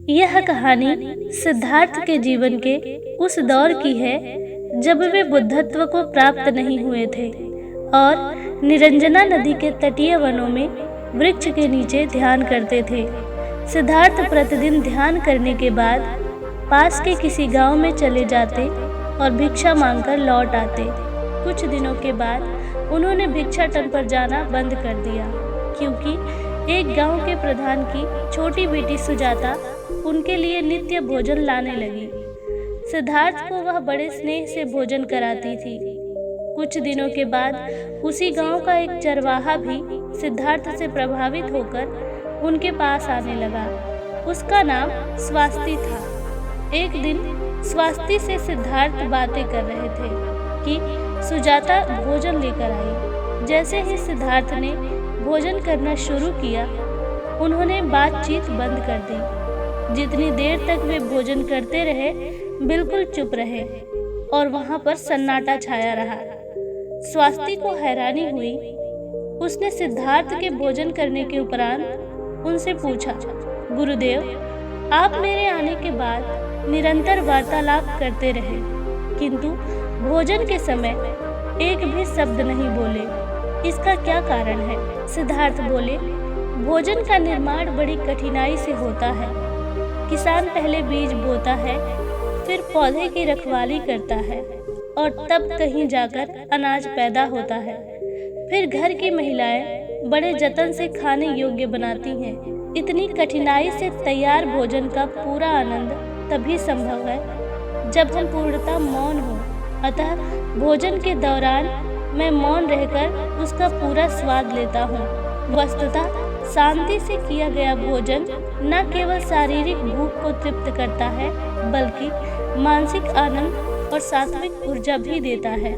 यह कहानी सिद्धार्थ के जीवन के उस दौर की है जब वे बुद्धत्व को प्राप्त नहीं हुए थे और निरंजना नदी के तटीय वनों में वृक्ष के नीचे ध्यान करते थे। सिद्धार्थ प्रतिदिन ध्यान करने के बाद पास के किसी गांव में चले जाते और भिक्षा मांगकर लौट आते। कुछ दिनों के बाद उन्होंने भिक्षाटन पर जाना बंद कर दिया क्योंकि एक गांव के प्रधान की छोटी बेटी सुजाता उनके लिए नित्य भोजन लाने लगी। सिद्धार्थ को वह बड़े स्नेह से भोजन कराती थी। कुछ दिनों के बाद उसी गांव का एक चरवाहा भी सिद्धार्थ से प्रभावित होकर उनके पास आने लगा। उसका नाम स्वास्ति था। एक दिन स्वास्ति से सिद्धार्थ बातें कर रहे थे कि सुजाता भोजन लेकर आई। जैसे ही सिद्धार्थ ने भोजन करना शुरू किया, उन्होंने बातचीत बंद कर दी। जितनी देर तक वे भोजन करते रहे, बिल्कुल चुप रहे और वहां पर सन्नाटा छाया रहा। स्वास्ति को हैरानी हुई। उसने सिद्धार्थ के भोजन करने के उपरांत उनसे पूछा, गुरुदेव, आप मेरे आने के बाद निरंतर वार्तालाप करते रहे, किंतु भोजन के समय एक भी शब्द नहीं बोले। इसका क्या कारण है? सिद्धार्थ बोले, भोजन का निर्माण बड़ी कठिनाई से होता है। किसान पहले बीज बोता है, फिर पौधे की रखवाली करता है और तब कहीं जाकर अनाज पैदा होता है। फिर घर की महिलाएं बड़े जतन से खाने योग्य बनाती हैं। इतनी कठिनाई से तैयार भोजन का पूरा आनंद तभी संभव है जब हम पूर्णतः मौन हो। अतः भोजन के दौरान मैं मौन रहकर उसका पूरा स्वाद लेता हूँ। वस्तुतः शांति से किया गया भोजन न केवल शारीरिक भूख को तृप्त करता है, बल्कि मानसिक आनंद और सात्विक ऊर्जा भी देता है।